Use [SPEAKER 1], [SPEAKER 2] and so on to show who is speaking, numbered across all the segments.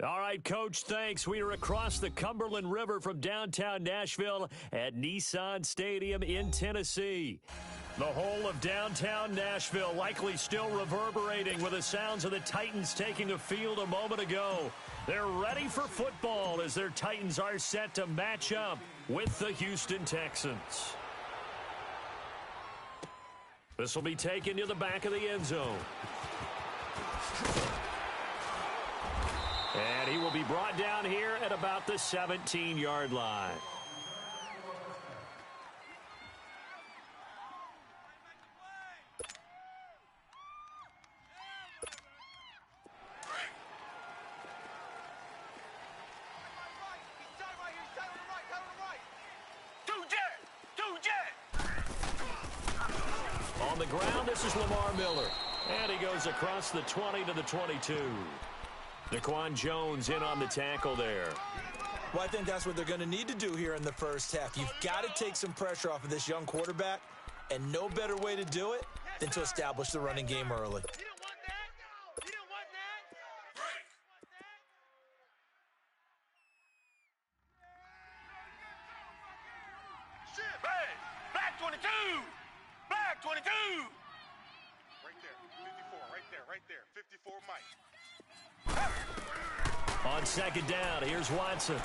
[SPEAKER 1] All right, Coach, thanks. We are across the Cumberland River from downtown Nashville at Nissan Stadium in Tennessee. The whole of downtown Nashville likely still reverberating with the sounds of the Titans taking the field a moment ago. They're ready for football as their Titans are set to match up with the Houston Texans. This will be taken to the back of the end zone. And he will be brought down here at about the 17-yard line. On the ground, this is Lamar Miller. And he goes across the 20 to the 22. Daquan Jones in on the tackle there.
[SPEAKER 2] Well, I think that's what they're going to need to do here in the first half. You've got to take some pressure off of this young quarterback, and no better way to do it than to establish the running game early.
[SPEAKER 3] Black 22! Black 22! Right there, 54, right there, 54 Mike.
[SPEAKER 1] On second down, here's Watson.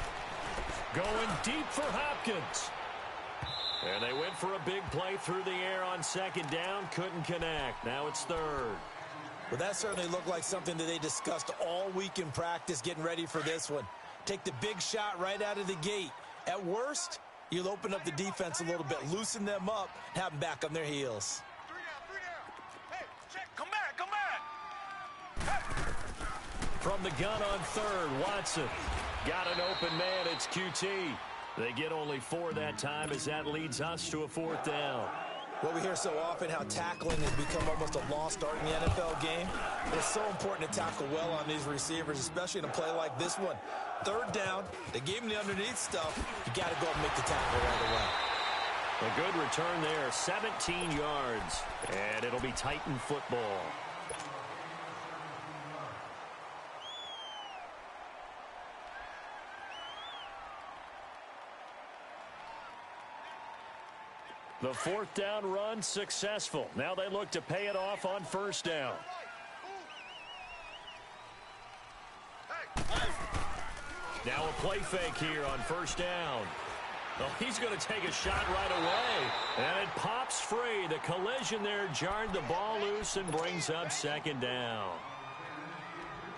[SPEAKER 1] Going deep for Hopkins. And they went for a big play through the air on second down. Couldn't connect. Now it's third.
[SPEAKER 2] Well, that certainly looked like something that they discussed all week in practice getting ready for this one. Take the big shot right out of the gate. At worst, you'll open up the defense a little bit, loosen them up, and have them back on their heels.
[SPEAKER 3] Three down. Hey, check. Come back.
[SPEAKER 1] From the gun on third, Watson. Got an open man, it's QT. They get only 4 that time as that leads us to a fourth down.
[SPEAKER 2] Well, we hear so often how tackling has become almost a lost art in the NFL game. It's so important to tackle well on these receivers, especially in a play like this one. Third down, they gave him the underneath stuff. You got to go and make the tackle right away.
[SPEAKER 1] A good return there, 17 yards, and it'll be Titan football. The fourth down run successful. Now they look to pay it off on first down. Now a play fake here on first down. Oh, he's going to take a shot right away. And it pops free. The collision there jarred the ball loose and brings up second down.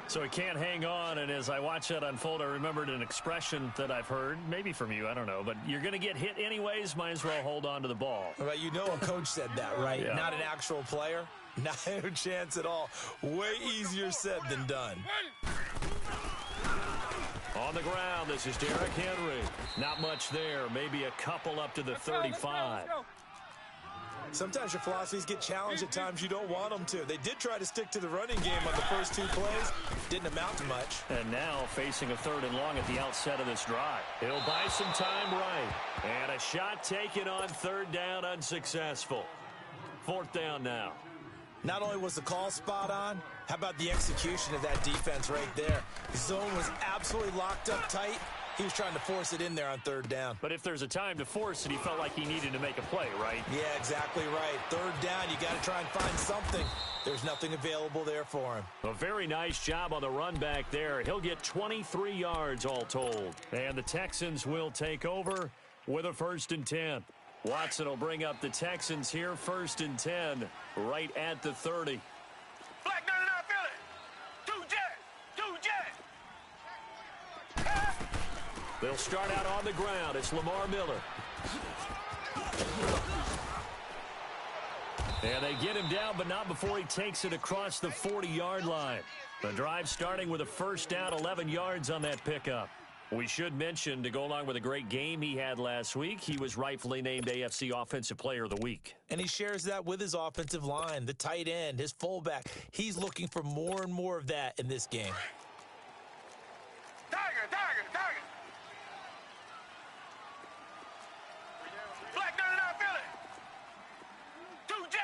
[SPEAKER 1] So he can't hang on, and as I watch that unfold, I remembered an expression that I've heard, maybe from you, I don't know, but you're going to get hit anyways, might as well hold on to the ball.
[SPEAKER 2] Right, you know a coach said that, right?
[SPEAKER 1] Yeah. Not
[SPEAKER 2] an actual player. Not a chance at all. Way easier said than done.
[SPEAKER 1] On the ground, this is Derrick Henry. Not much there, maybe a couple up to the 35.
[SPEAKER 4] Let's go.
[SPEAKER 2] Sometimes your philosophies get challenged at times you don't want them to. They did try to stick to the running game on the first 2 plays. Didn't amount to much.
[SPEAKER 1] And now facing a 3rd and long at the outset of this drive. He'll buy some time right. And a shot taken on 3rd down unsuccessful. 4th down now.
[SPEAKER 2] Not only was the call spot on, how about the execution of that defense right there? The zone was absolutely locked up tight. He was trying to force it in there on 3rd down.
[SPEAKER 1] But if there's a time to force it, he felt like he needed to make a play, right?
[SPEAKER 2] Yeah, exactly right. 3rd down, you got to try and find something. There's nothing available there for him.
[SPEAKER 1] A very nice job on the run back there. He'll get 23 yards all told. And the Texans will take over with a 1st and 10. Watson will bring up the Texans here, 1st and 10, right at the 30.
[SPEAKER 3] Black 99 Philly. 2 jet.
[SPEAKER 1] They'll start out on the ground. It's Lamar Miller. And they get him down, but not before he takes it across the 40-yard line. The drive starting with a 1st down, 11 yards on that pickup. We should mention, to go along with a great game he had last week, he was rightfully named AFC Offensive Player of the Week.
[SPEAKER 2] And he shares that with his offensive line, the tight end, his fullback. He's looking for more and more of that in this game.
[SPEAKER 3] Tiger. Black 99 Philly. 2 jet.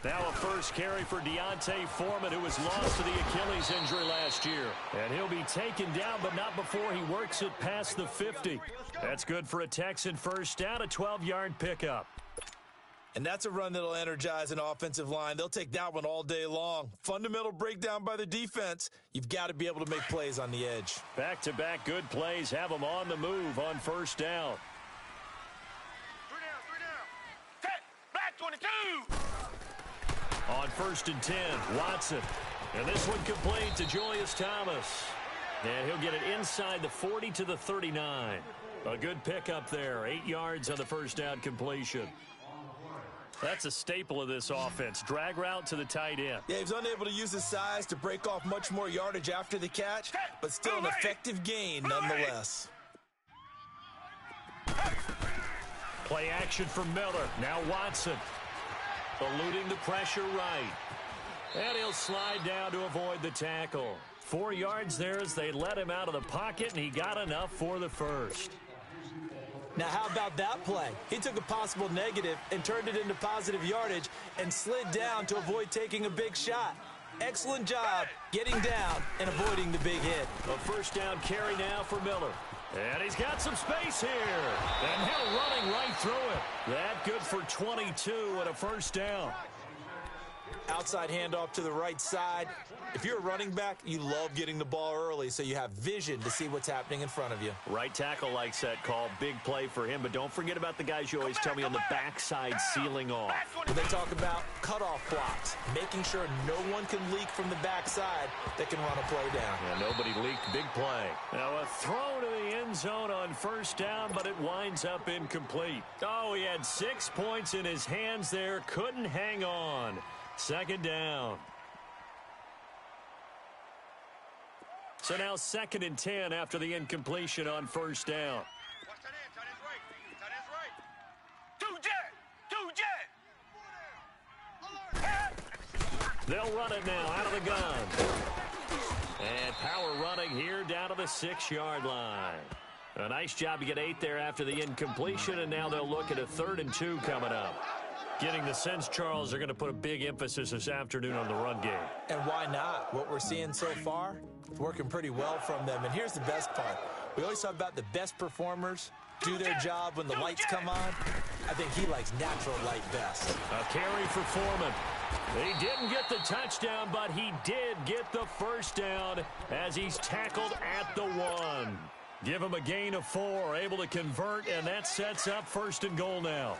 [SPEAKER 1] Now a first carry for Deontay Foreman, who was lost to the Achilles injury last year. And he'll be taken down, but not before he works it past the 50. That's good for a Texan first down, a 12-yard pickup.
[SPEAKER 2] And that's a run that'll energize an offensive line. They'll take that one all day long. Fundamental breakdown by the defense. You've got to be able to make plays on the edge.
[SPEAKER 1] Back-to-back good plays have them on the move on first down.
[SPEAKER 3] 3 down. Set. Black 22.
[SPEAKER 1] On 1st and 10, Watson. And this one complete to Julius Thomas. And he'll get it inside the 40 to the 39. A good pickup there. 8 yards on the first down completion. That's a staple of this offense. Drag route to the tight end.
[SPEAKER 2] Yeah, he's unable to use his size to break off much more yardage after the catch, but still an effective gain nonetheless.
[SPEAKER 1] Play action for Miller. Now Watson. Eluding the pressure right. And he'll slide down to avoid the tackle. 4 yards there as they let him out of the pocket, and he got enough for the first.
[SPEAKER 2] Now, how about that play? He took a possible negative and turned it into positive yardage and slid down to avoid taking a big shot. Excellent job getting down and avoiding the big hit.
[SPEAKER 1] A first down carry now for Miller. And he's got some space here. And Hill running right through it. That good for 22 and a first down.
[SPEAKER 2] Outside handoff to the right side. If you're a running back, you love getting the ball early so you have vision to see what's happening in front of you.
[SPEAKER 1] Right tackle likes that call. Big play for him. But don't forget about the guys you always tell me on the backside sealing off.
[SPEAKER 2] When they talk about cutoff blocks, making sure no one can leak from the backside that can run a play down.
[SPEAKER 1] Yeah, nobody leaked. Big play. Now a throw to the end zone on first down, but it winds up incomplete. Oh, he had 6 points in his hands there. Couldn't hang on. Second down. So now 2nd and 10 after the incompletion on first down.
[SPEAKER 3] Watch that end. Tight end's right. Tight end's right. Two jet.
[SPEAKER 1] They'll run it now out of the gun. And power running here down to the 6-yard line. A nice job to get 8 there after the incompletion, and now they'll look at a 3rd and 2 coming up. Getting the sense, Charles, they're going to put a big emphasis this afternoon on the run game.
[SPEAKER 2] And why not? What we're seeing so far, it's working pretty well from them. And here's the best part. We always talk about the best performers do their job when the lights come on. I think he likes natural light best.
[SPEAKER 1] A carry for Foreman. He didn't get the touchdown, but he did get the first down as he's tackled at the 1. Give him a gain of 4, able to convert, and that sets up 1st and goal now.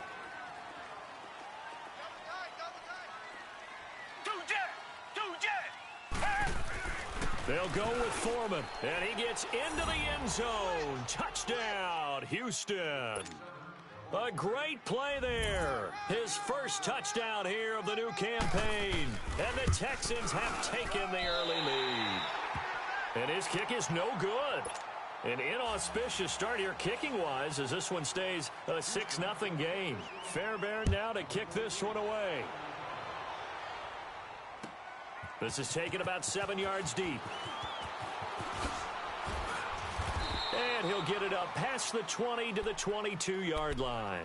[SPEAKER 1] They'll go with Foreman, and he gets into the end zone. Touchdown, Houston. A great play there. His first touchdown here of the new campaign. And the Texans have taken the early lead. And his kick is no good. An inauspicious start here kicking-wise as this one stays a 6-0 game. Fairbairn now to kick this one away. This is taken about 7 yards deep. And he'll get it up past the 20 to the 22-yard line.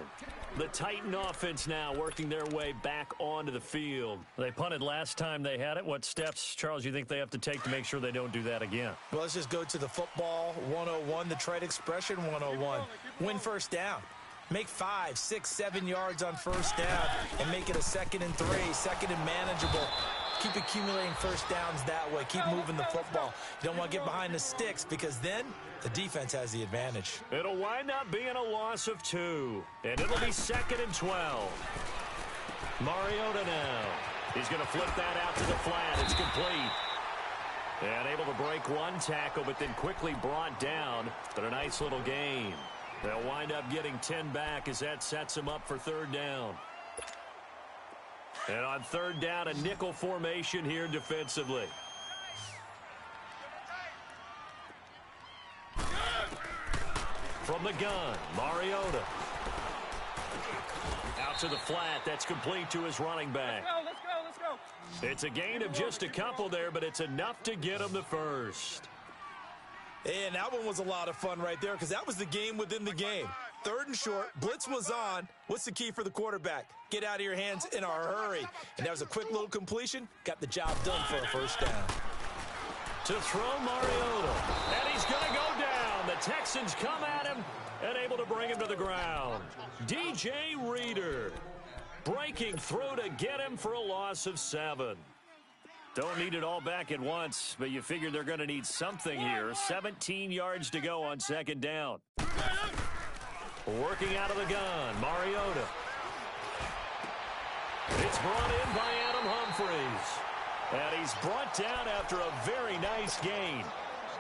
[SPEAKER 1] The Titan offense now working their way back onto the field. They punted last time they had it. What steps, Charles, you think they have to take to make sure they don't do that again?
[SPEAKER 2] Well, let's just go to the football 101, the trade expression 101. Win first down. Make 5, 6, 7 yards on first down and make it a 2nd and 3, 2nd and manageable. Keep accumulating first downs that way. Keep moving the football. You don't want to get behind the sticks because then the defense has the advantage.
[SPEAKER 1] It'll wind up being a loss of 2. And it'll be 2nd and 12. Mariota now. He's going to flip that out to the flat. It's complete. And able to break one tackle, but then quickly brought down. But a nice little gain. They'll wind up getting 10 back as that sets them up for 3rd down. And on 3rd down, a nickel formation here defensively. From the gun, Mariota. Out to the flat. That's complete to his running back.
[SPEAKER 3] Let's go.
[SPEAKER 1] It's a gain of just a couple there, but it's enough to get him the first.
[SPEAKER 2] And that one was a lot of fun right there because that was the game within the game. 3rd and short. Blitz was on. What's the key for the quarterback? Get out of your hands in a hurry. And that was a quick little completion. Got the job done for a first down.
[SPEAKER 1] To throw Mariota. And he's going to go down. The Texans come at him and able to bring him to the ground. DJ Reader breaking through to get him for a loss of 7. Don't need it all back at once, but you figure they're going to need something here. 17 yards to go on 2nd down. Working out of the gun, Mariota. It's brought in by Adam Humphries. And he's brought down after a very nice gain.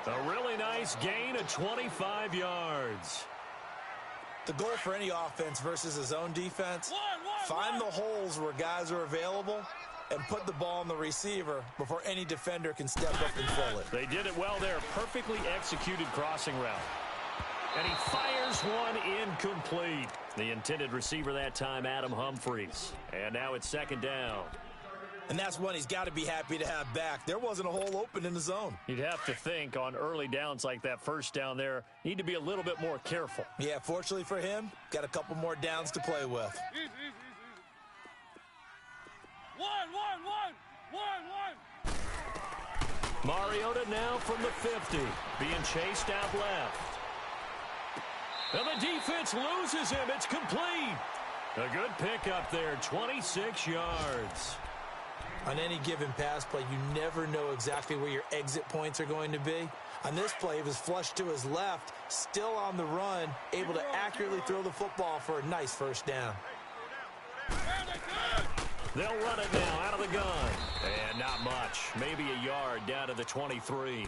[SPEAKER 1] A really nice gain of 25 yards.
[SPEAKER 2] The goal for any offense versus his own defense, find the holes where guys are available and put the ball on the receiver before any defender can step up and fill it.
[SPEAKER 1] They did it well there. Perfectly executed crossing route. And he fires one incomplete. The intended receiver that time, Adam Humphries. And now it's 2nd down.
[SPEAKER 2] And that's one he's got to be happy to have back. There wasn't a hole open in the zone.
[SPEAKER 1] You'd have to think on early downs like that first down there, need to be a little bit more careful.
[SPEAKER 2] Yeah, fortunately for him, got a couple more downs to play with.
[SPEAKER 3] One.
[SPEAKER 1] Mariota now from the 50, being chased out left. And the defense loses him. It's complete. A good pickup there, 26 yards.
[SPEAKER 2] On any given pass play, you never know exactly where your exit points are going to be. On this play, he was flushed to his left, still on the run, able to accurately throw the football for a nice first down.
[SPEAKER 1] They'll run it now out of the gun. And not much. Maybe a yard down to the 23.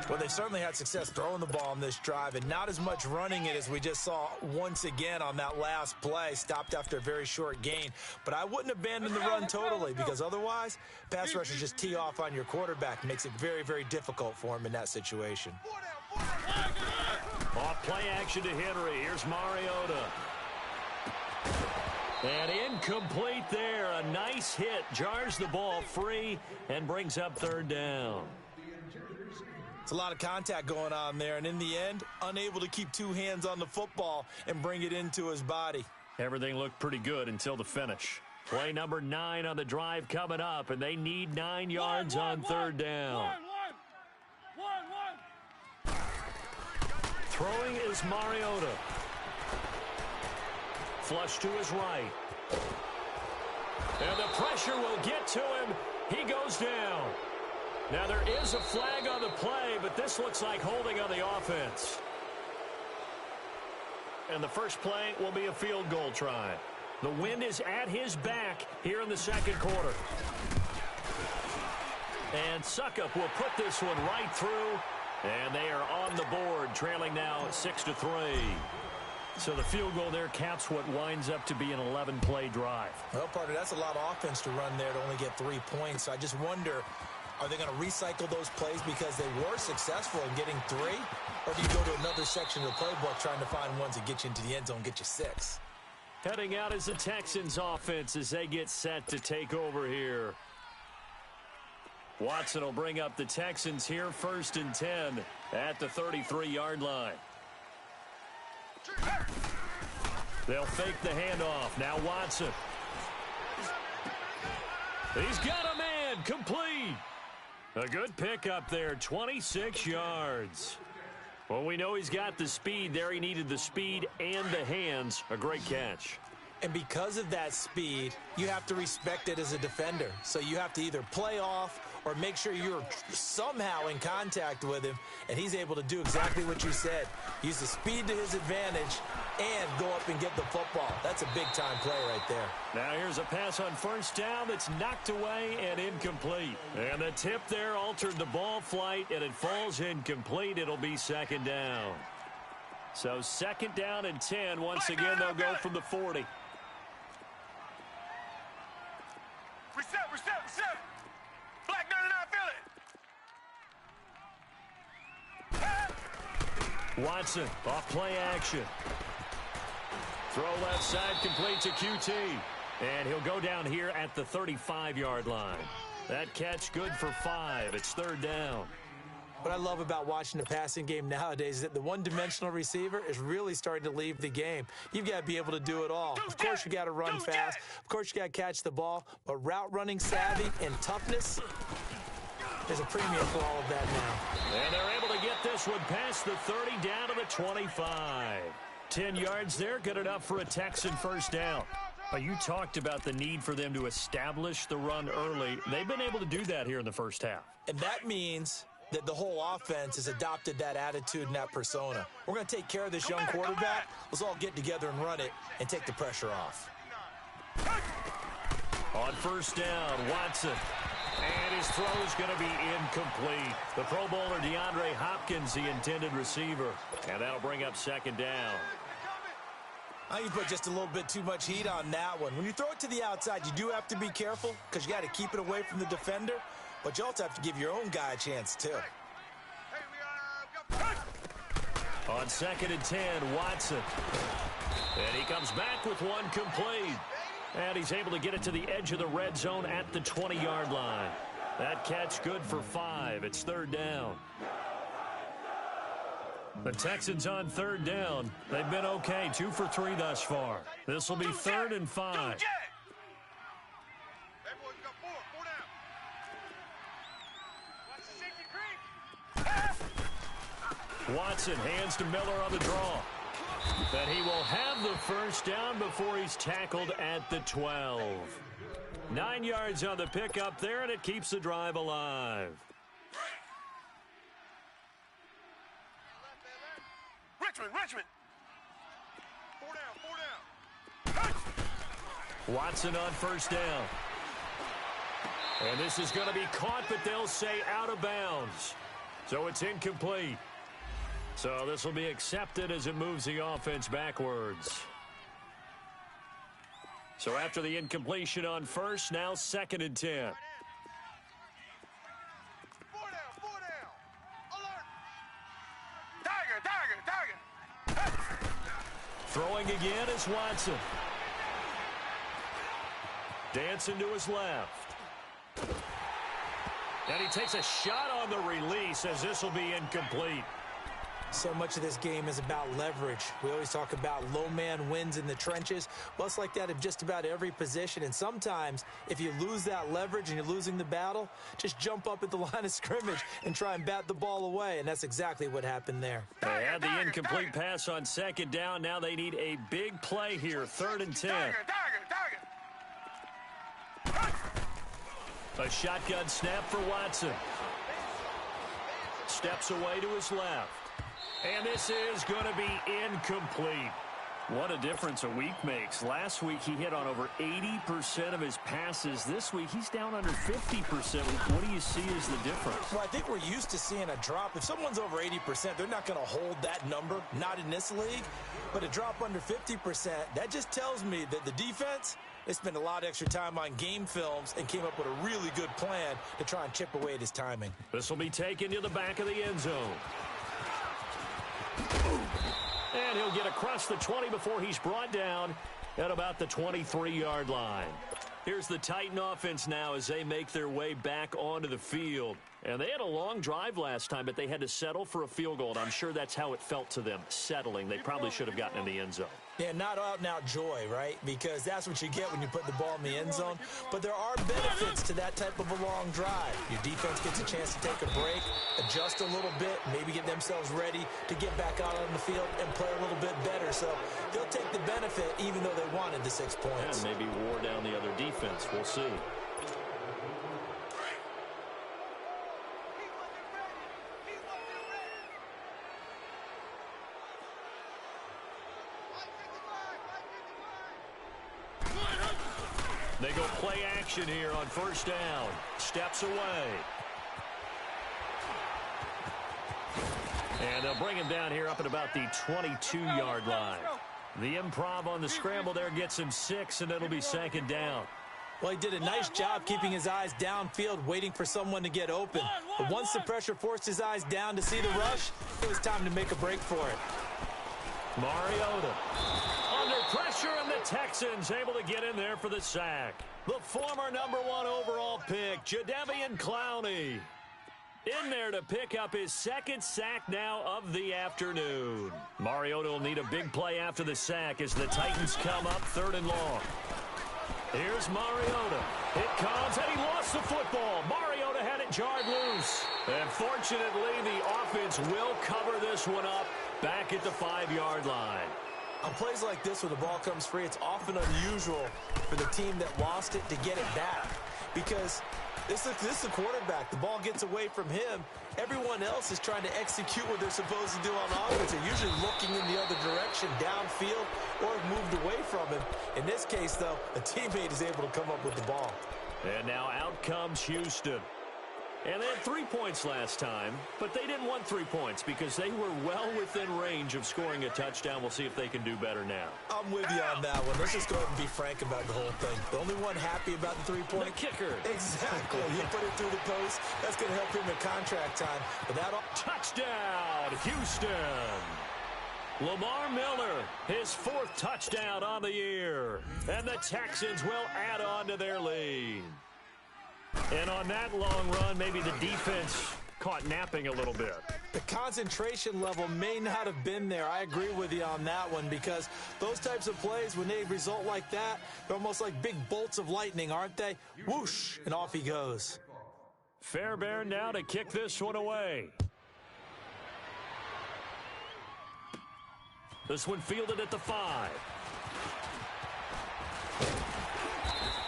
[SPEAKER 2] Well, they certainly had success throwing the ball on this drive, and not as much running it as we just saw once again on that last play. Stopped after a very short gain. But I wouldn't abandon the run totally, because otherwise, pass rushers just tee off on your quarterback. Makes it very, very difficult for him in that situation.
[SPEAKER 1] Off play action to Henry. Here's Mariota. And incomplete there. A nice hit. Jars the ball free and brings up 3rd down.
[SPEAKER 2] It's a lot of contact going on there, and in the end, unable to keep 2 hands on the football and bring it into his body.
[SPEAKER 1] Everything looked pretty good until the finish. Play number 9 on the drive coming up, and they need 9 yards on 3rd down. Throwing is Mariota. Flush to his right. And the pressure will get to him. He goes down. Now, there is a flag on the play, but this looks like holding on the offense. And the first play will be a field goal try. The wind is at his back here in the 2nd quarter. And Suckup will put this one right through. And they are on the board, trailing now 6-3. So the field goal there caps what winds up to be an 11-play drive.
[SPEAKER 2] Well, partner, that's a lot of offense to run there to only get 3 points. So I just wonder, are they going to recycle those plays because they were successful in getting 3? Or do you go to another section of the playbook trying to find ones that get you into the end zone, get you 6?
[SPEAKER 1] Heading out is the Texans offense as they get set to take over here. Watson will bring up the Texans here, 1st and 10 at the 33-yard line. They'll fake the handoff. Now Watson. He's got a man. Complete. A good pickup there. 26 yards. Well, we know he's got the speed there. He needed the speed and the hands. A great catch.
[SPEAKER 2] And because of that speed, you have to respect it as a defender. So you have to either play off or make sure you're somehow in contact with him, and he's able to do exactly what you said. Use the speed to his advantage and go up and get the football. That's a big-time play right there.
[SPEAKER 1] Now here's a pass on 1st down that's knocked away and incomplete. And the tip there altered the ball flight, and it falls incomplete. It'll be 2nd down. So 2nd down and 10. Once again, they'll go from the 40.
[SPEAKER 3] Reset. Black 99, feel it.
[SPEAKER 1] Watson, off play action. Throw left side, complete to QT. And he'll go down here at the 35-yard line. That catch good for 5. It's 3rd down.
[SPEAKER 2] What I love about watching the passing game nowadays is that the one-dimensional receiver is really starting to leave the game. You've got to be able to do it all. Of course, you got to run fast. Of course, you got to catch the ball. But route running savvy and toughness, there's a premium for all of that now.
[SPEAKER 1] And they're able to get this one past the 30 down to the 25. 10 yards there, good enough for a Texan first down. You talked about the need for them to establish the run early. They've been able to do that here in the first half.
[SPEAKER 2] And that means that the whole offense has adopted that attitude and that persona. We're going to take care of this young quarterback. Let's all get together and run it and take the pressure off.
[SPEAKER 1] On first down, Watson. And his throw is going to be incomplete. The Pro Bowler DeAndre Hopkins, the intended receiver. And that'll bring up second down.
[SPEAKER 2] I think you put just a little bit too much heat on that one. When you throw it to the outside, you do have to be careful because you got to keep it away from the defender. But you also have to give your own guy a chance, too.
[SPEAKER 1] On 2nd and 10, Watson. And he comes back with one complete. And he's able to get it to the edge of the red zone at the 20-yard line. That catch good for 5. It's third down. The Texans on third down. They've been okay, 2 for 3 thus far. This will be 3rd and 5. Watson hands to Miller on the draw. But he will have the first down before he's tackled at the 12. 9 yards on the pickup there, and it keeps the drive alive.
[SPEAKER 3] Richmond. 4 down.
[SPEAKER 1] Watson on first down. And this is going to be caught, but they'll say out of bounds. So it's incomplete. So this will be accepted as it moves the offense backwards. So after the incompletion on first, now 2nd and 10.
[SPEAKER 3] 4 down. Alert. Tiger.
[SPEAKER 1] Throwing again is Watson. Dancing to his left. And he takes a shot on the release as this will be incomplete.
[SPEAKER 2] So much of this game is about leverage. We always talk about low man wins in the trenches. Well, it's like that in just about every position. And sometimes, if you lose that leverage and you're losing the battle, just jump up at the line of scrimmage and try and bat the ball away. And that's exactly what happened there.
[SPEAKER 1] They had the incomplete pass on 2nd down. Now they need a big play here, 3rd and 10. A shotgun snap for Watson. Steps away to his left. And this is going to be incomplete. What a difference a week makes. Last week, he hit on over 80% of his passes. This week, he's down under 50%. What do you see as the difference?
[SPEAKER 2] Well, I think we're used to seeing a drop. If someone's over 80%, they're not going to hold that number, not in this league. But a drop under 50%, that just tells me that the defense, they spent a lot of extra time on game films and came up with a really good plan to try and chip away at his timing.
[SPEAKER 1] This will be taken to the back of the end zone. And he'll get across the 20 before he's brought down at about the 23-yard line. Here's the Titan offense now as they make their way back onto the field. And they had a long drive last time, but they had to settle for a field goal. And I'm sure that's how it felt to them, settling. They probably should have gotten in the end zone.
[SPEAKER 2] Yeah, not out-and-out joy, right? Because that's what you get when you put the ball in the end zone. But there are benefits to that type of a long drive. Your defense gets a chance to take a break, adjust a little bit, maybe get themselves ready to get back out on the field and play a little bit better. So they'll take the benefit even though they wanted the 6 points.
[SPEAKER 1] And maybe wore down the other defense. We'll see. They go play action here on first down. Steps away. And they'll bring him down here up at about the 22-yard line. The improv on the scramble there gets him 6, and it'll be 2nd down.
[SPEAKER 2] Well, he did a nice job keeping his eyes downfield, waiting for someone to get open. But once the pressure forced his eyes down to see the rush, it was time to make a break for it.
[SPEAKER 1] Mariota under pressure, and the Texans able to get in there for the sack. The former #1 overall pick, Jadeveon Clowney. In there to pick up his second sack now of the afternoon. Mariota will need a big play after the sack as the Titans come up 3rd and long. Here's Mariota. It comes, and he lost the football. Mariota had it jarred loose. And fortunately, the offense will cover this one up back at the 5-yard line.
[SPEAKER 2] On plays like this, when the ball comes free, it's often unusual for the team that lost it to get it back. Because this is the quarterback. The ball gets away from him. Everyone else is trying to execute what they're supposed to do on offense. They're usually looking in the other direction, downfield, or have moved away from him. In this case, though, a teammate is able to come up with the ball.
[SPEAKER 1] And now out comes Houston. And they had 3 points last time, but they didn't want 3 points because they were well within range of scoring a touchdown. We'll see if they can do better now.
[SPEAKER 2] I'm with you on that one. Let's just go ahead and be frank about the whole thing. The only one happy about the 3-point.
[SPEAKER 1] The kicker.
[SPEAKER 2] Exactly. You put it through the post. That's going to help him in contract time. But that
[SPEAKER 1] touchdown, Houston. Lamar Miller, his 4th touchdown on the year. And the Texans will add on to their lead. And on that long run, maybe the defense caught napping a little bit.
[SPEAKER 2] The concentration level may not have been there. I agree with you on that one because those types of plays, when they result like that, they're almost like big bolts of lightning, aren't they? Whoosh, and off he goes.
[SPEAKER 1] Fairbairn now to kick this one away. This one fielded at the 5.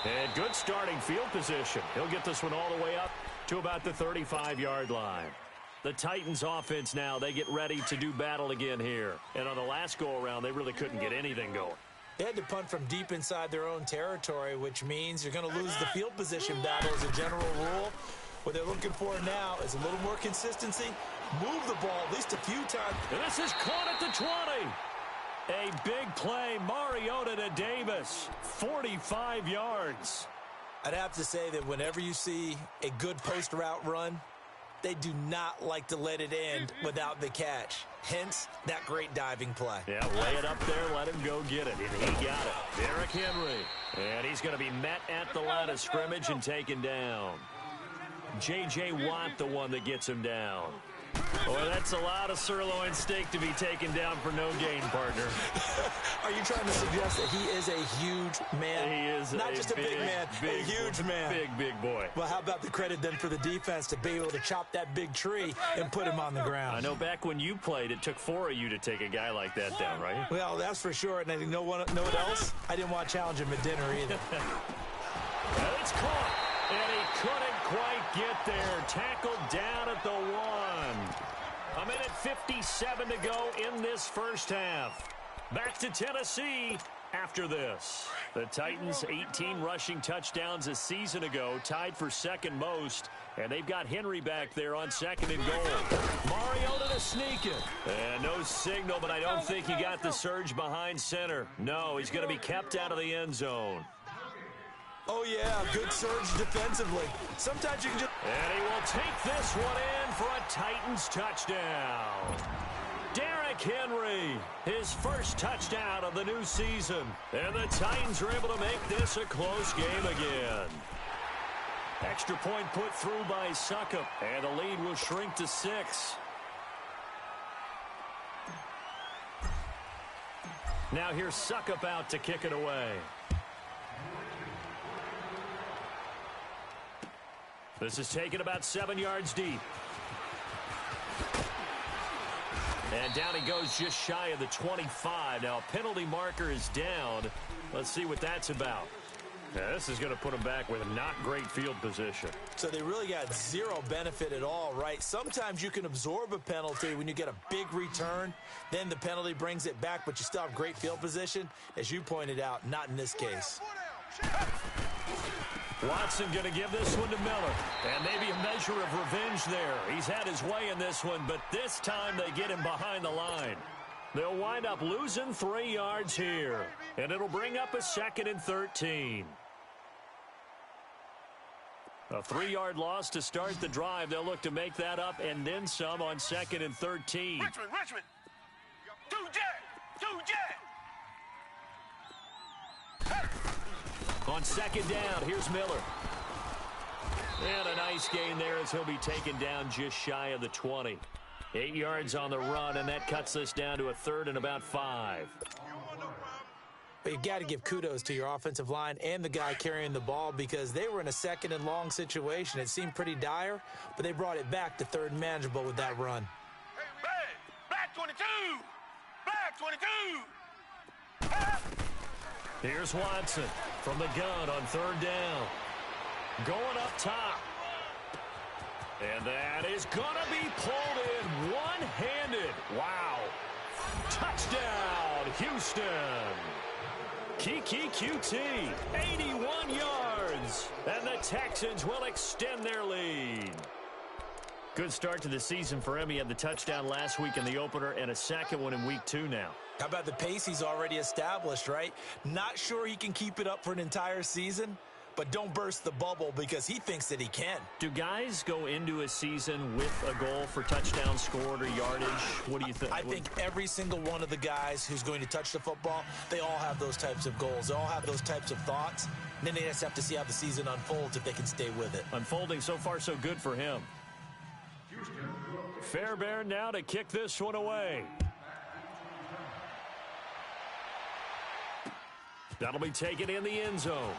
[SPEAKER 1] And good starting field position. He'll get this one all the way up to about the 35-yard line. The Titans offense now, they get ready to do battle again here. And on the last go-around, they really couldn't get anything going.
[SPEAKER 2] They had to punt from deep inside their own territory, which means you're going to lose the field position battle as a general rule. What they're looking for now is a little more consistency. Move the ball at least a few times.
[SPEAKER 1] And this is caught at the 20. A big play, Mariota to Davis, 45 yards.
[SPEAKER 2] I'd have to say that whenever you see a good post route run, they do not like to let it end without the catch. Hence, that great diving play.
[SPEAKER 1] Yeah, lay it up there, let him go get it. And he got it. Derrick Henry. And he's going to be met at the line of scrimmage and taken down. J.J. Watt, the one that gets him down. Boy, that's a lot of sirloin steak to be taken down for no gain, partner.
[SPEAKER 2] Are you trying to suggest that he is a huge man?
[SPEAKER 1] He is
[SPEAKER 2] not just a big man, a huge man.
[SPEAKER 1] Big boy.
[SPEAKER 2] Well, how about the credit then for the defense to be able to chop that big tree and put him on the ground?
[SPEAKER 1] I know back when you played, it took 4 of you to take a guy like that down, right?
[SPEAKER 2] Well, that's for sure. And you know what else? I didn't want to challenge him at dinner either.
[SPEAKER 1] It's caught. And he couldn't quite get there. Tackled down at the 1. A minute 57 to go in this first half. Back to Tennessee after this. The Titans, 18 rushing touchdowns a season ago, tied for second most. And they've got Henry back there on 2nd and goal. Mariota to sneak it. And no signal, but I don't think he got the surge behind center. No, he's going to be kept out of the end zone.
[SPEAKER 2] Oh, yeah, good surge defensively. Sometimes you can just...
[SPEAKER 1] And he will take this one in for a Titans touchdown. Derrick Henry, his first touchdown of the new season. And the Titans are able to make this a close game again. Extra point put through by Suckup. And the lead will shrink to 6. Now here's Suckup out to kick it away. This is taken about 7 yards deep. And down he goes just shy of the 25. Now a penalty marker is down. Let's see what that's about. Now, this is going to put him back with not great field position.
[SPEAKER 2] So they really got zero benefit at all, right? Sometimes you can absorb a penalty when you get a big return. Then the penalty brings it back, but you still have great field position. As you pointed out, not in this case.
[SPEAKER 1] Watson going to give this one to Miller. And maybe a measure of revenge there. He's had his way in this one, but this time they get him behind the line. They'll wind up losing 3 yards here. And it'll bring up a 2nd and 13. A 3-yard loss to start the drive. They'll look to make that up and then some on 2nd and 13.
[SPEAKER 3] Richmond. Do jet.
[SPEAKER 1] On 2nd down, here's Miller. And a nice gain there as he'll be taken down just shy of the 20. 8 yards on the run, and that cuts this down to a 3rd and about 5.
[SPEAKER 2] But you got to give kudos to your offensive line and the guy carrying the ball because they were in a 2nd and long situation. It seemed pretty dire, but they brought it back to 3rd and manageable with that run.
[SPEAKER 3] Black 22! Black 22!
[SPEAKER 1] Here's Watson from the gun on 3rd down. Going up top. And that is going to be pulled in one-handed. Wow. Touchdown, Houston. Kiki QT, 81 yards. And the Texans will extend their lead. Good start to the season for him. He had the touchdown last week in the opener and a second one in week 2 now.
[SPEAKER 2] How about the pace he's already established, right? Not sure he can keep it up for an entire season, but don't burst the bubble because he thinks that he can.
[SPEAKER 1] Do guys go into a season with a goal for touchdown scored or yardage? What do you think?
[SPEAKER 2] I think every single one of the guys who's going to touch the football, they all have those types of goals. They all have those types of thoughts. And then they just have to see how the season unfolds if they can stay with it.
[SPEAKER 1] Unfolding so far so good for him. Fairbairn now to kick this one away. That'll be taken in the end zone.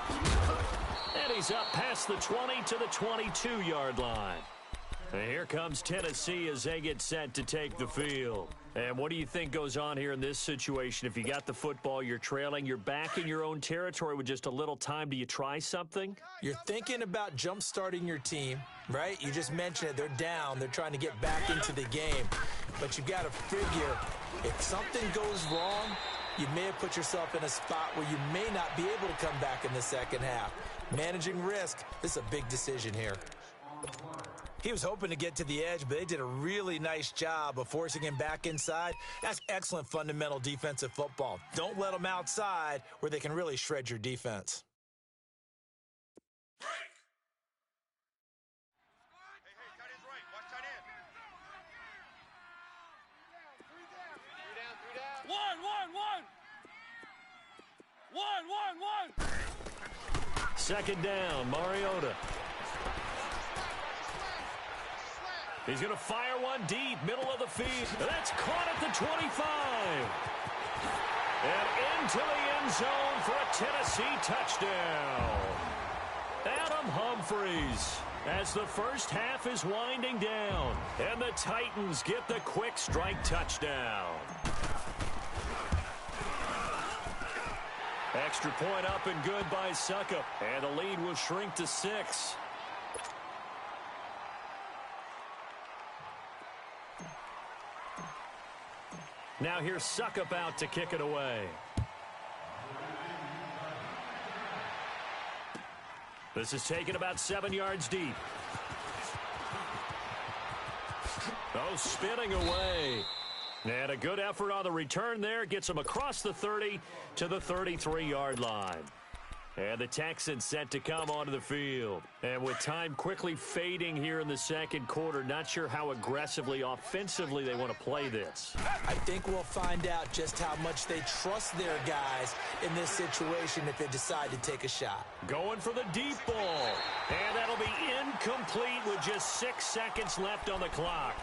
[SPEAKER 1] And he's up past the 20 to the 22-yard line. And here comes Tennessee as they get set to take the field. And what do you think goes on here in this situation? If you got the football, you're trailing, you're back in your own territory with just a little time. Do you try something?
[SPEAKER 2] You're thinking about jump-starting your team, right? You just mentioned it. They're down. They're trying to get back into the game. But you got to figure if something goes wrong, you may have put yourself in a spot where you may not be able to come back in the second half. Managing risk, this is a big decision here. He was hoping to get to the edge, but they did a really nice job of forcing him back inside. That's excellent fundamental defensive football. Don't let them outside where they can really shred your defense.
[SPEAKER 3] Break! Hey, tight end's right. Watch tight end. 3 down. 1.
[SPEAKER 1] 2nd down, Mariota. He's going to fire one deep, middle of the field. That's caught at the 25. And into the end zone for a Tennessee touchdown. Adam Humphries as the first half is winding down. And the Titans get the quick strike touchdown. Extra point up and good by Suckup. And the lead will shrink to 6. Now here's Suckup out to kick it away. This is taken about 7 yards deep. Oh, spinning away. And a good effort on the return there. Gets him across the 30 to the 33-yard line. And the Texans set to come onto the field. And with time quickly fading here in the second quarter, not sure how aggressively, offensively they want to play this.
[SPEAKER 2] I think we'll find out just how much they trust their guys in this situation if they decide to take a shot.
[SPEAKER 1] Going for the deep ball. And that'll be incomplete with just 6 seconds left on the clock.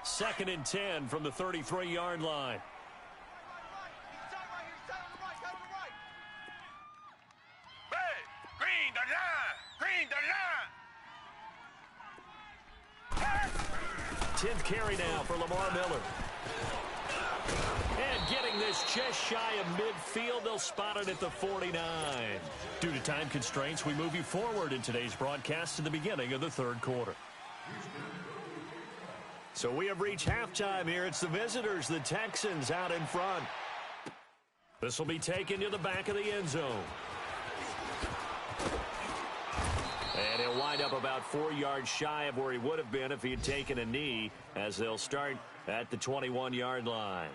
[SPEAKER 1] Second and 10 from the 33-yard line.
[SPEAKER 3] Red, green, the line.
[SPEAKER 1] 10th carry now for Lamar Miller. And getting this just shy of midfield, they'll spot it at the 49. Due to time constraints, we move you forward in today's broadcast to the beginning of the third quarter. So we have reached halftime here. It's the visitors, the Texans, out in front. This will be taken to the back of the end zone. And he'll wind up about 4 yards shy of where he would have been if he had taken a knee, as they'll start at the 21-yard line.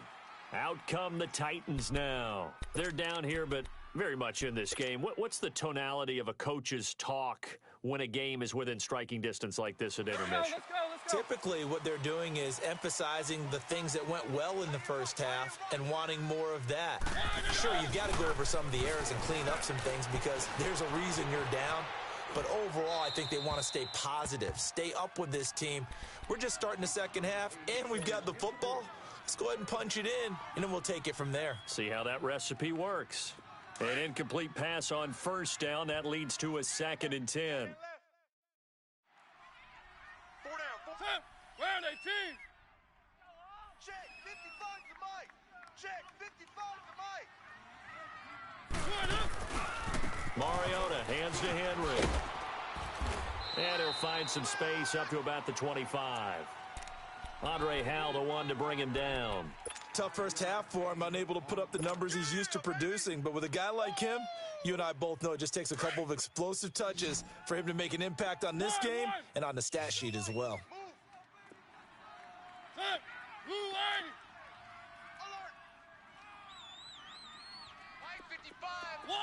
[SPEAKER 1] Out come the Titans now. They're down here, but very much in this game. What's the tonality of a coach's talk when a game is within striking distance like this at intermission?
[SPEAKER 4] Let's go.
[SPEAKER 2] Typically, what they're doing is emphasizing the things that went well in the first half and wanting more of that. Sure, you've got to go over some of the errors and clean up some things because there's a reason you're down. But overall, I think they want to stay positive, stay up with this team. We're just starting the second half, and we've got the football. Let's go ahead and punch it in, and then we'll take it from there.
[SPEAKER 1] See how that recipe works. An incomplete pass on first down. That leads to a 2nd and 10.
[SPEAKER 3] 4 down. 4.
[SPEAKER 4] Round 18.
[SPEAKER 3] Check. 55 to Mike. Check. 55 to Mike.
[SPEAKER 1] Mariota hands to Henry. And he'll find some space up to about the 25. Andre Howell, the one to bring him down.
[SPEAKER 2] Tough first half for him, unable to put up the numbers he's used to producing. But with a guy like him, you and I both know it just takes a couple of explosive touches for him to make an impact on this game and on the stat sheet as well.
[SPEAKER 3] Alert. Mike 55.
[SPEAKER 4] 1.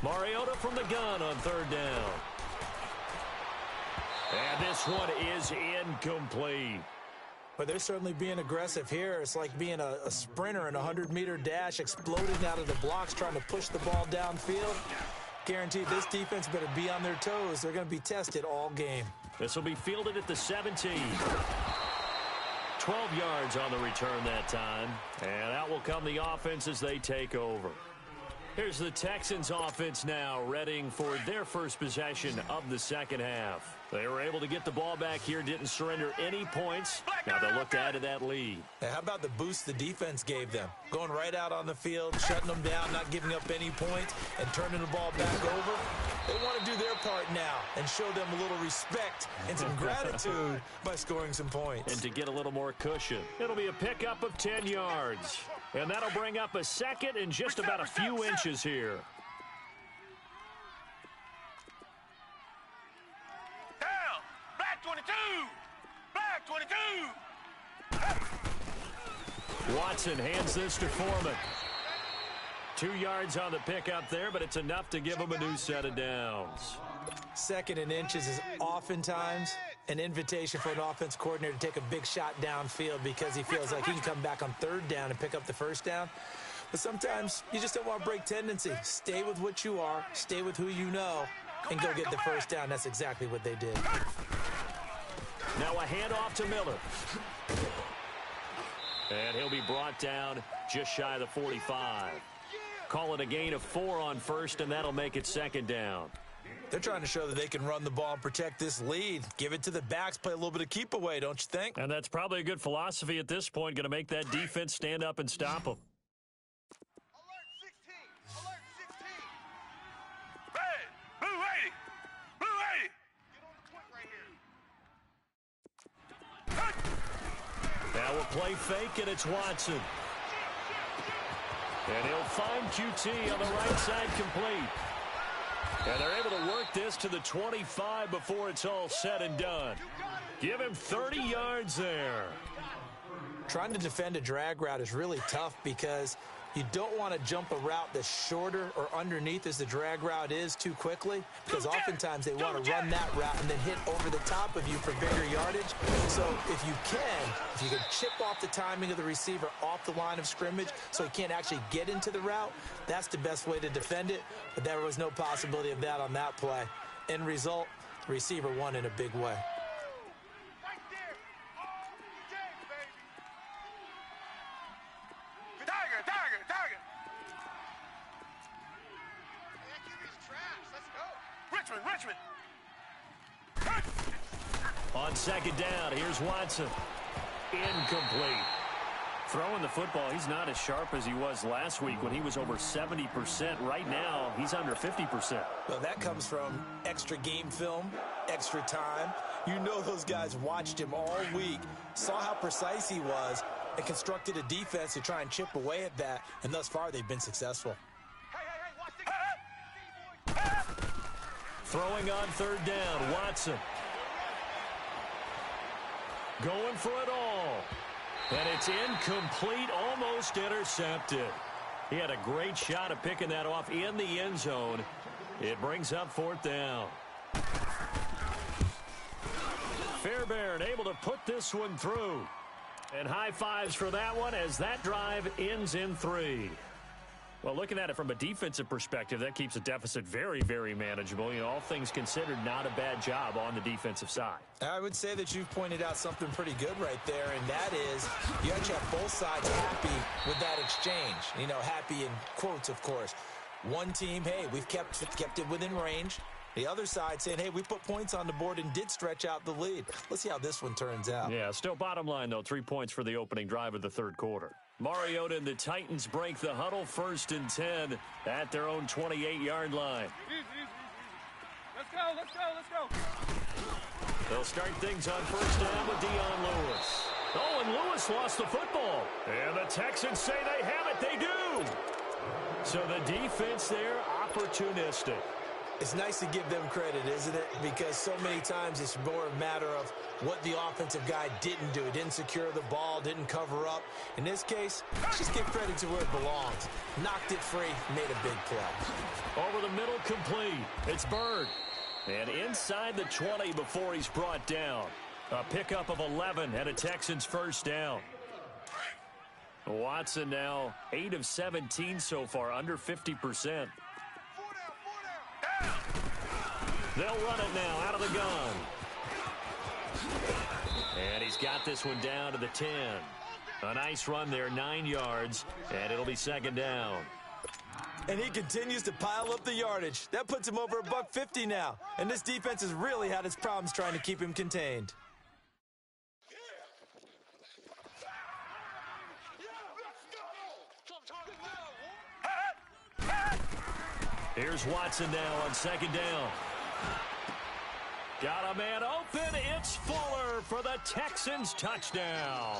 [SPEAKER 1] Mariota from the gun on 3rd down. And this one is incomplete.
[SPEAKER 2] But they're certainly being aggressive here. It's like being a sprinter in a 100-meter dash, exploding out of the blocks, trying to push the ball downfield. Guaranteed this defense better be on their toes. They're going to be tested all game.
[SPEAKER 1] This will be fielded at the 17. 12 yards on the return that time. And out will come the offense as they take over. Here's the Texans offense now, readying for their first possession of the second half. They were able to get the ball back here, didn't surrender any points. Now they'll look to add to that lead.
[SPEAKER 2] How about the boost the defense gave them? Going right out on the field, shutting them down, not giving up any points, and turning the ball back over. They want to do their part now and show them a little respect and some gratitude by scoring some points.
[SPEAKER 1] And to get a little more cushion. It'll be a pickup of 10 yards. And that'll bring up a 2nd and just about a few inches here.
[SPEAKER 3] Down. Black 22. Black 22.
[SPEAKER 1] Watson hands this to Foreman. 2 yards on the pickup there, but it's enough to give him a new set of downs.
[SPEAKER 2] 2nd and inches is oftentimes an invitation for an offense coordinator to take a big shot downfield because he feels like he can come back on 3rd down and pick up the 1st down. But sometimes you just don't want to break tendency. Stay with what you are, stay with who you know, and go get the 1st down. That's exactly what they did.
[SPEAKER 1] Now a handoff to Miller. And he'll be brought down just shy of the 45. Call it a gain of 4 on 1st, and that'll make it 2nd down.
[SPEAKER 2] They're trying to show that they can run the ball and protect this lead. Give it to the backs, play a little bit of keep away, don't you think?
[SPEAKER 1] And that's probably a good philosophy at this point, going to make that defense stand up and stop them.
[SPEAKER 3] Alert 16. Alert 16. Red. Blue 80. Blue 80. Get on the twig right here.
[SPEAKER 1] Now we'll play fake, and it's Watson. And he'll find QT on the right side complete. And they're able to work this to the 25 before it's all said and done. Give him 30 yards there.
[SPEAKER 2] Trying to defend a drag route is really tough because you don't want to jump a route that's shorter or underneath as the drag route is too quickly, because oftentimes they want to run that route and then hit over the top of you for bigger yardage. So if you can chip off the timing of the receiver off the line of scrimmage so he can't actually get into the route, that's the best way to defend it. But there was no possibility of that on that play. End result, the receiver won in a big way.
[SPEAKER 3] Right there. Oh, James, baby. Tiger. That QB's trash. Let's go. Richmond.
[SPEAKER 1] On 2nd down, here's Watson. Incomplete. Throwing the football, he's not as sharp as he was last week when he was over 70%. Right now, he's under 50%.
[SPEAKER 2] Well, that comes from extra game film, extra time. You know those guys watched him all week, saw how precise he was, and constructed a defense to try and chip away at that, and thus far they've been successful.
[SPEAKER 3] Hey, watch this.
[SPEAKER 1] Throwing on 3rd down, Watson. Going for it all. And it's incomplete, almost intercepted. He had a great shot at picking that off in the end zone. It brings up 4th down. Fairbairn able to put this one through. And high fives for that one as that drive ends in 3. Well, looking at it from a defensive perspective, that keeps the deficit very, very manageable. You know, all things considered, not a bad job on the defensive side.
[SPEAKER 2] I would say that you've pointed out something pretty good right there, and that is you actually have both sides happy with that exchange. You know, happy in quotes, of course. One team, hey, we've kept it within range. The other side saying, hey, we put points on the board and did stretch out the lead. Let's see how this one turns out.
[SPEAKER 1] Yeah, still bottom line, though, 3 points for the opening drive of the third quarter. Mariota and the Titans break the huddle 1st and 10 at their own 28-yard line.
[SPEAKER 3] Easy. Let's go.
[SPEAKER 1] They'll start things on 1st down with Dion Lewis. Oh, and Lewis lost the football. And the Texans say they have it. They do. So the defense there, opportunistic.
[SPEAKER 2] It's nice to give them credit, isn't it? Because so many times it's more a matter of what the offensive guy didn't do. He didn't secure the ball, didn't cover up. In this case, just give credit to where it belongs. Knocked it free, made a big play.
[SPEAKER 1] Over the middle, complete. It's Bird. And inside the 20 before he's brought down. A pickup of 11 and a Texans 1st down. Watson now 8 of 17 so far, under 50%. They'll run it now out of the gun. And he's got this one down to the 10. A nice run there, 9 yards, and it'll be 2nd down.
[SPEAKER 2] And he continues to pile up the yardage. That puts him over $150 now. And this defense has really had its problems trying to keep him contained.
[SPEAKER 1] Here's Watson now on 2nd down. Got a man open. It's Fuller for the Texans touchdown.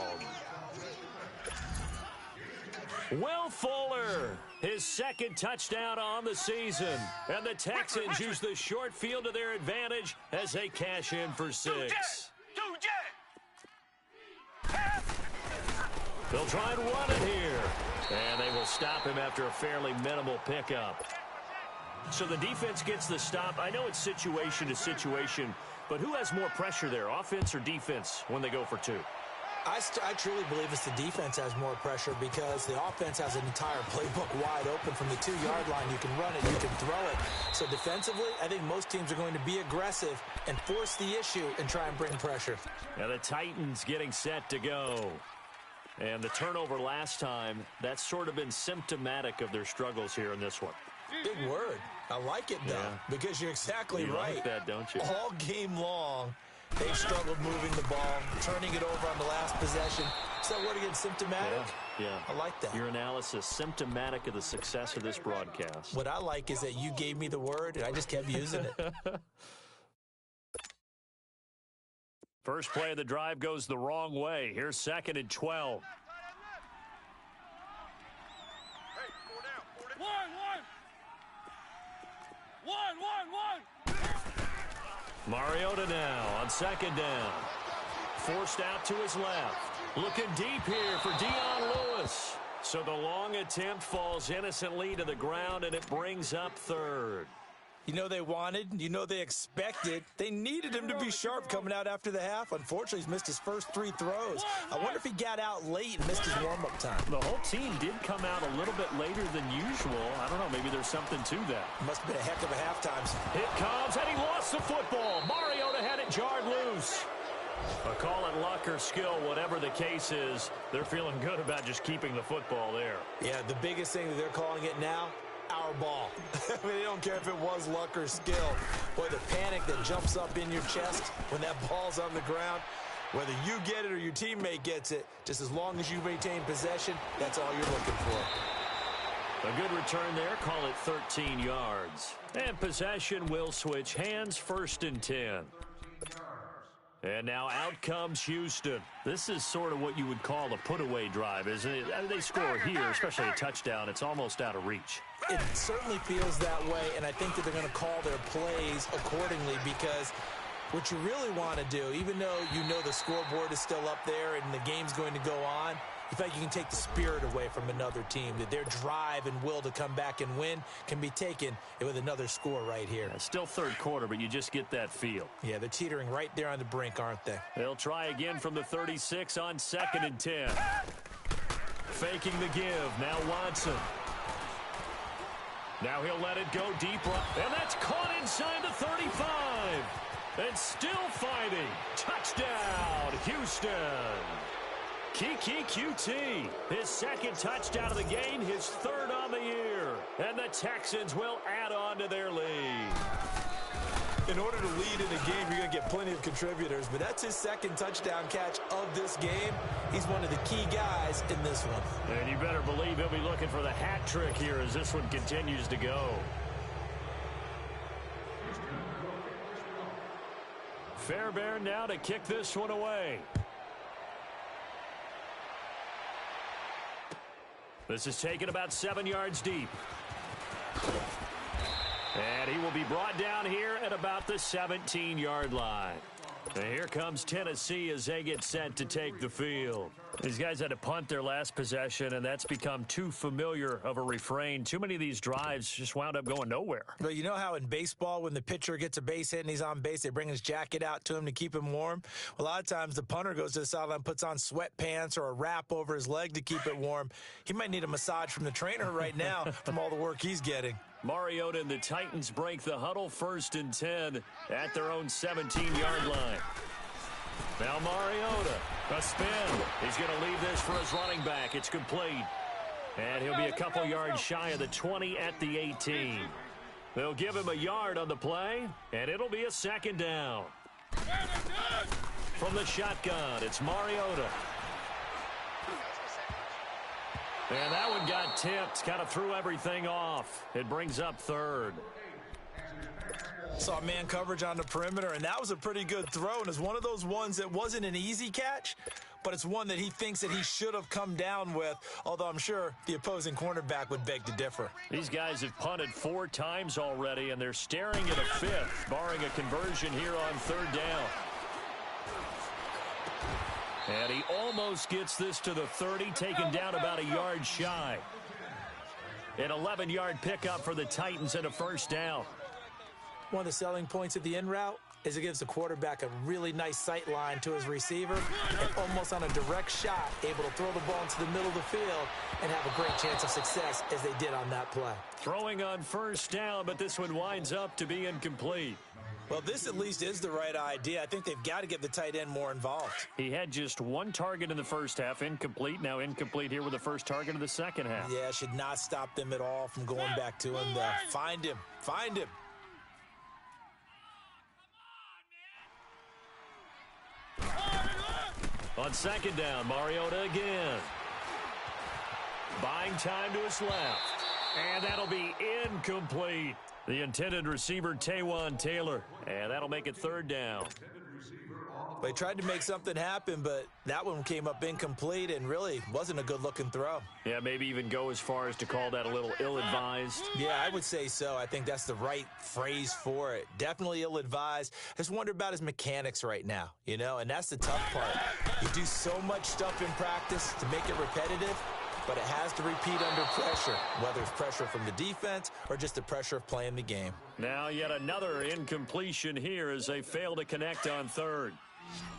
[SPEAKER 1] Will Fuller, his 2nd touchdown on the season. And the Texans use the short field to their advantage as they cash in for 6. They'll try and run it here. And they will stop him after a fairly minimal pickup. So the defense gets the stop. I know it's situation to situation, but who has more pressure there, offense or defense, when they go for 2?
[SPEAKER 2] I truly believe it's the defense has more pressure because the offense has an entire playbook wide open from the 2-yard line. You can run it, you can throw it. So defensively, I think most teams are going to be aggressive and force the issue and try and bring pressure.
[SPEAKER 1] Now the Titans getting set to go. And the turnover last time, that's sort of been symptomatic of their struggles here in this one.
[SPEAKER 2] Big word. I like it, though, because you're exactly
[SPEAKER 1] you
[SPEAKER 2] right.
[SPEAKER 1] Like that, don't you?
[SPEAKER 2] All game long, they've struggled moving the ball, turning it over on the last possession. Is that word again, symptomatic?
[SPEAKER 1] Yeah.
[SPEAKER 2] I like that.
[SPEAKER 1] Your analysis, symptomatic of the success of this broadcast.
[SPEAKER 2] What I like is that you gave me the word, and I just kept using it.
[SPEAKER 1] First play of the drive goes the wrong way. Here's 2nd and 12. Mariota now on 2nd down. Forced out to his left. Looking deep here for Dion Lewis. So the long attempt falls innocently to the ground, and it brings up 3rd.
[SPEAKER 2] You know they wanted, you know they expected. They needed him to be sharp coming out after the half. Unfortunately, he's missed his first 3 throws. I wonder if he got out late and missed his warm-up time.
[SPEAKER 1] The whole team did come out a little bit later than usual. I don't know, maybe there's something to that.
[SPEAKER 2] Must have been a heck of a halftime.
[SPEAKER 1] Here comes, and he lost the football. Mariota had it jarred loose. A call it luck or skill, whatever the case is, they're feeling good about just keeping the football there.
[SPEAKER 2] Yeah, the biggest thing that they're calling it now, our ball. I mean, they don't care if it was luck or skill. Boy, the panic that jumps up in your chest when that ball's on the ground, whether you get it or your teammate gets it, just as long as you maintain possession, that's all you're looking for.
[SPEAKER 1] A good return there, call it 13 yards. And possession will switch hands, 1st and 10. And now out comes Houston. This is sort of what you would call a put-away drive, isn't it? They score here, especially a touchdown. It's almost out of reach.
[SPEAKER 2] It certainly feels that way, and I think that they're going to call their plays accordingly because what you really want to do, even though you know the scoreboard is still up there and the game's going to go on, You feel like you can take the spirit away from another team, that their drive and will to come back and win can be taken with another score right here.
[SPEAKER 1] It's still third quarter, but you just get that feel.
[SPEAKER 2] Yeah, they're teetering right there on the brink, aren't they?
[SPEAKER 1] They'll try again from the 36 on 2nd and 10. Faking the give. Now Watson. Now he'll let it go deep. And that's caught inside the 35. And still fighting. Touchdown, Houston. Kiki QT, his second touchdown of the game, his third on the year. And the Texans will add on to their lead.
[SPEAKER 2] In order to lead in a game, you're going to get plenty of contributors, but that's his second touchdown catch of this game. He's one of the key guys in this one.
[SPEAKER 1] And you better believe he'll be looking for the hat trick here as this one continues to go. Fairbairn now to kick this one away. This is taken about 7 yards deep. And he will be brought down here at about the 17-yard line. And here comes Tennessee as they get set to take the field. These guys had to punt their last possession, and that's become too familiar of a refrain. Too many of these drives just wound up going nowhere.
[SPEAKER 2] But you know how in baseball, when the pitcher gets a base hit and he's on base, they bring his jacket out to him to keep him warm? Well, a lot of times the punter goes to the sideline, puts on sweatpants or a wrap over his leg to keep it warm. He might need a massage from the trainer right now from all the work he's getting.
[SPEAKER 1] Mariota and the Titans break the huddle, 1st and 10 at their own 17-yard line. Now Mariota, a spin. He's going to leave this for his running back. It's complete. And he'll be a couple yards shy of the 20 at the 18. They'll give him a yard on the play, and it'll be a 2nd down. From the shotgun, it's Mariota. And that one got tipped, kind of threw everything off. It brings up 3rd.
[SPEAKER 2] Saw man coverage on the perimeter, and that was a pretty good throw. And it's one of those ones that wasn't an easy catch, but it's one that he thinks that he should have come down with, although I'm sure the opposing cornerback would beg to differ.
[SPEAKER 1] These guys have punted 4 times already, and they're staring at a 5th, barring a conversion here on 3rd down. And he almost gets this to the 30, taken down about a yard shy. An 11-yard pickup for the Titans and a 1st down.
[SPEAKER 2] One of the selling points of the in route is it gives the quarterback a really nice sight line to his receiver, and almost on a direct shot, able to throw the ball into the middle of the field and have a great chance of success as they did on that play.
[SPEAKER 1] Throwing on 1st down, but this one winds up to be incomplete.
[SPEAKER 2] Well, this at least is the right idea. I think they've got to get the tight end more involved.
[SPEAKER 1] He had just 1 target in the first half, incomplete. Now incomplete here with the first target of the second half.
[SPEAKER 2] Yeah, should not stop them at all from going back to him. Find him. Find him.
[SPEAKER 1] On 2nd down, Mariota again. Buying time to his left. And that'll be incomplete. The intended receiver, Taywan Taylor. And that'll make it 3rd down.
[SPEAKER 2] They tried to make something happen, but that one came up incomplete and really wasn't a good-looking throw.
[SPEAKER 1] Yeah, maybe even go as far as to call that a little ill-advised.
[SPEAKER 2] Yeah, I would say so. I think that's the right phrase for it. Definitely ill-advised. I just wonder about his mechanics right now, you know, and that's the tough part. You do so much stuff in practice to make it repetitive, but it has to repeat under pressure, whether it's pressure from the defense or just the pressure of playing the game.
[SPEAKER 1] Now yet another incompletion here as they fail to connect on 3rd.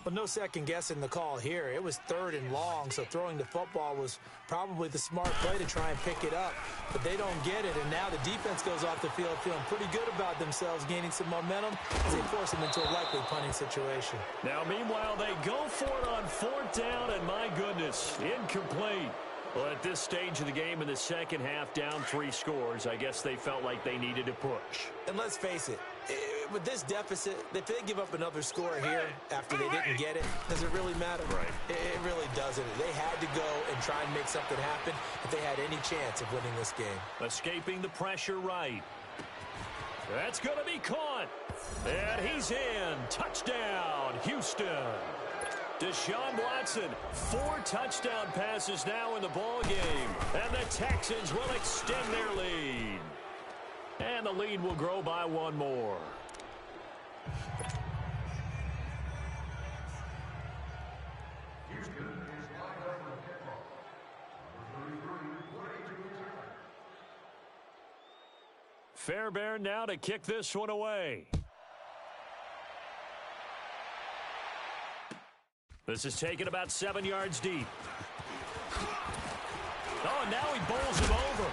[SPEAKER 2] Well, no second guessing the call here. It was 3rd and long, so throwing the football was probably the smart play to try and pick it up. But they don't get it, and now the defense goes off the field feeling pretty good about themselves, gaining some momentum as they force them into a likely punting situation.
[SPEAKER 1] Now, meanwhile, they go for it on 4th down, and my goodness, incomplete. Well, at this stage of the game in the second half, down 3 scores, I guess they felt like they needed to push.
[SPEAKER 2] And let's face it, with this deficit, if they give up another score here after they didn't get it, does it really matter?
[SPEAKER 1] Right.
[SPEAKER 2] It really doesn't. They had to go and try and make something happen if they had any chance of winning this game.
[SPEAKER 1] Escaping the pressure right. That's going to be caught. And he's in. Touchdown, Houston. Deshaun Watson, 4 touchdown passes now in the ball game. And the Texans will extend their lead. And the lead will grow by 1 more. Fairbairn now to kick this one away. This is taken about 7 yards deep. Oh, and now he bowls him over.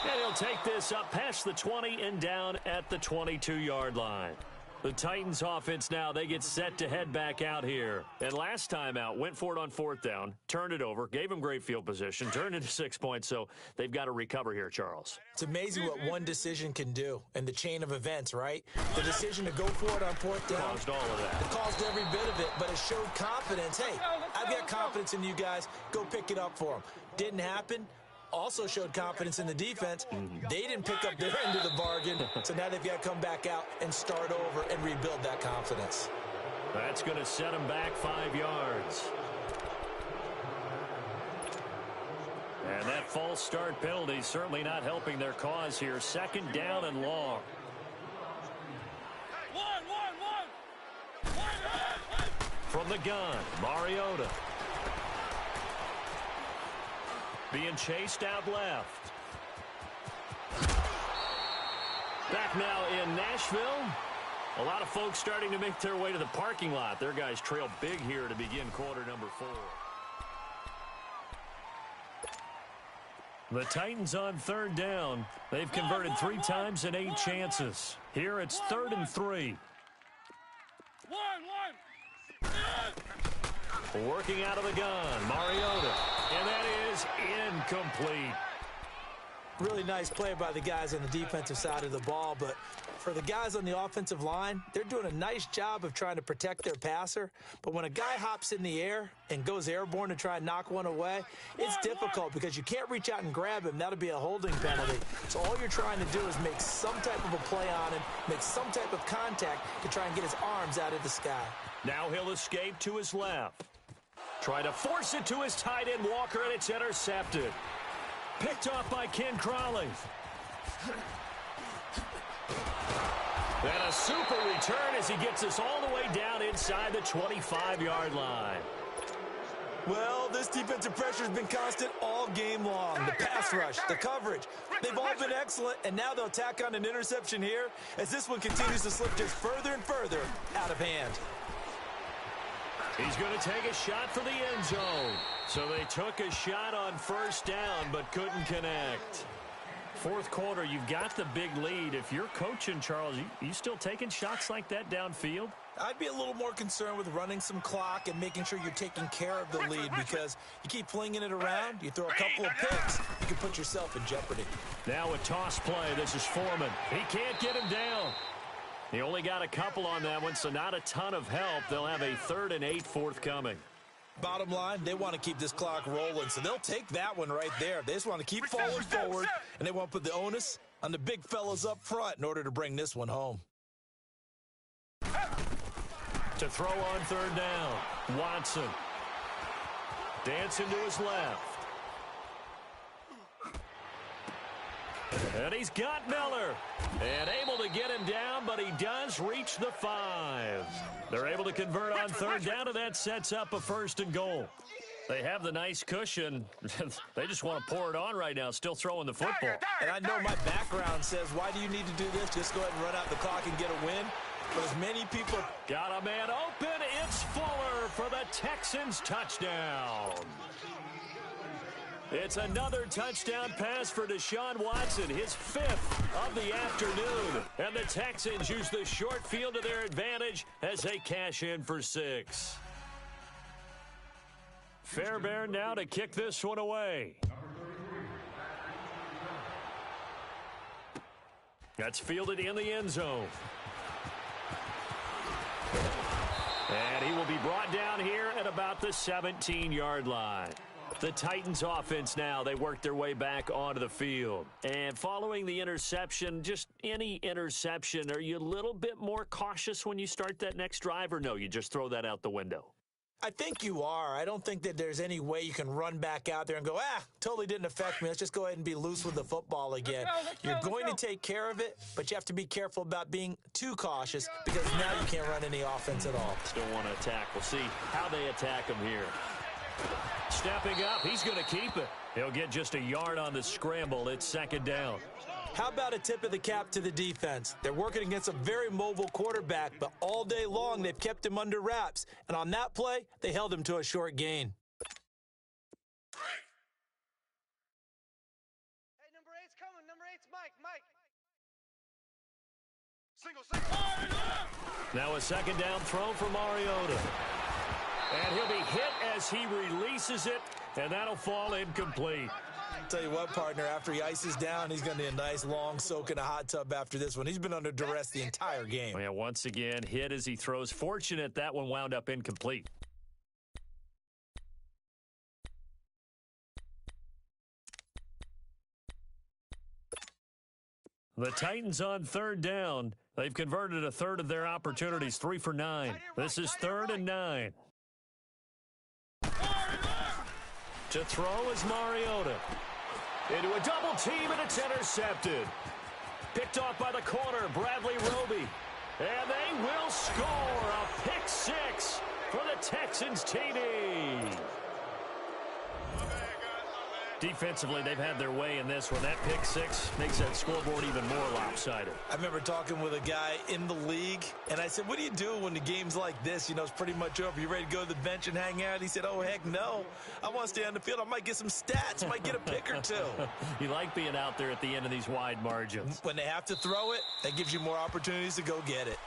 [SPEAKER 1] And he'll take this up past the 20 and down at the 22-yard line. The Titans offense now, they get set to head back out here. And last time out, went for it on 4th down, turned it over, gave him great field position, turned into 6 points, so they've got to recover here, Charles.
[SPEAKER 2] It's amazing what one decision can do in the chain of events, right? The decision to go for it on 4th down.
[SPEAKER 1] Caused all of that.
[SPEAKER 2] It caused every bit of it, but it showed confidence. Hey, I've got confidence in you guys. Go pick it up for them. Didn't happen. Also showed confidence in the defense. They didn't pick up their end of the bargain, so now they've got to come back out and start over and rebuild that confidence.
[SPEAKER 1] That's going to set them back 5 yards. And that false start penalty certainly not helping their cause here. 2nd down and long. From the gun, Mariota. Being chased out left. Back now in Nashville. A lot of folks starting to make their way to the parking lot. Their guys trail big here to begin quarter number 4. The Titans on 3rd down. They've converted 3 times in 8 chances. Here it's 3rd and 3. Working out of the gun, Mariota. And that is incomplete.
[SPEAKER 2] Really nice play by the guys on the defensive side of the ball, but for the guys on the offensive line, they're doing a nice job of trying to protect their passer. But when a guy hops in the air and goes airborne to try and knock one away, it's difficult because you can't reach out and grab him. That'll be a holding penalty. So all you're trying to do is make some type of a play on him, make some type of contact to try and get his arms out of the sky.
[SPEAKER 1] Now he'll escape to his left. Try to force it to his tight end, Walker, and it's intercepted. Picked off by Ken Crawley. And a super return as he gets us all the way down inside the 25-yard line.
[SPEAKER 2] Well, this defensive pressure has been constant all game long. The pass rush, the coverage, they've all been excellent, and now they'll tack on an interception here as this one continues to slip just further and further out of hand.
[SPEAKER 1] He's going to take a shot for the end zone. So they took a shot on 1st down but couldn't connect. 4th quarter, you've got the big lead. If you're coaching, Charles, you still taking shots like that downfield?
[SPEAKER 2] I'd be a little more concerned with running some clock and making sure you're taking care of the lead because you keep flinging it around, you throw a couple of picks, you can put yourself in jeopardy.
[SPEAKER 1] Now a toss play. This is Foreman. He can't get him down. He only got a couple on that one, so not a ton of help. They'll have a 3rd and 8 forthcoming.
[SPEAKER 2] Bottom line, they want to keep this clock rolling, so they'll take that one right there. They just want to keep falling forward, and they want to put the onus on the big fellas up front in order to bring this one home.
[SPEAKER 1] To throw on 3rd down, Watson. Dancing to his left. And he's got Miller. And able to get him down, but he does reach the 5. They're able to convert on 3rd down, and that sets up a 1st and goal. They have the nice cushion. They just want to pour it on right now, still throwing the football.
[SPEAKER 2] And I know my background says, why do you need to do this? Just go ahead and run out the clock and get a win. But as many people...
[SPEAKER 1] Got a man open. It's Fuller for the Texans touchdown. It's another touchdown pass for Deshaun Watson, his 5th of the afternoon. And the Texans use the short field to their advantage as they cash in for 6. Fairbairn now to kick this one away. That's fielded in the end zone. And he will be brought down here at about the 17-yard line. The Titans offense now, they work their way back onto the field. And following the interception, just any interception, are you a little bit more cautious when you start that next drive, or no, you just throw that out the window?
[SPEAKER 2] I think you are. I don't think that there's any way you can run back out there and go, totally didn't affect me. Let's just go ahead and be loose with the football again. You're going to take care of it, but you have to be careful about being too cautious because now you can't run any offense at all.
[SPEAKER 1] Still want to attack. We'll see how they attack him here. Stepping up, he's going to keep it. He'll get just a yard on the scramble. It's 2nd down.
[SPEAKER 2] How about a tip of the cap to the defense? They're working against a very mobile quarterback, but all day long they've kept him under wraps. And on that play, they held him to a short gain.
[SPEAKER 3] Hey, number 8's coming. Number 8's Mike. Single.
[SPEAKER 1] Now a second down throw for Mariota. And he'll be hit as he releases it, and that'll fall incomplete.
[SPEAKER 2] Tell you what, partner, after he ices down, he's going to need a nice long soak in a hot tub after this one. He's been under duress the entire game.
[SPEAKER 1] Yeah, once again, hit as he throws. Fortunate that one wound up incomplete. The Titans on third down. They've converted a third of their opportunities, 3 for 9. This is 3rd and 9. To throw is Mariota. Into a double team, and it's intercepted. Picked off by the corner, Bradley Roby. And they will score a pick 6 for the Texans TD. Defensively, they've had their way in this one. That pick 6 makes that scoreboard even more lopsided.
[SPEAKER 2] I remember talking with a guy in the league, and I said, what do you do when the game's like this? You know, it's pretty much over. You ready to go to the bench and hang out? He said, oh, heck no. I want to stay on the field. I might get some stats. Might get a pick or two.
[SPEAKER 1] You like being out there at the end of these wide margins.
[SPEAKER 2] When they have to throw it, that gives you more opportunities to go get it.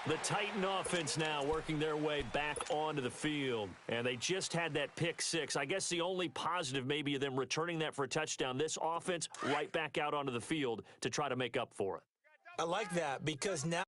[SPEAKER 1] The Titan offense now working their way back onto the field. And they just had that pick 6. I guess the only positive maybe of them returning that for a touchdown. This offense right back out onto the field to try to make up for it.
[SPEAKER 2] I like that because now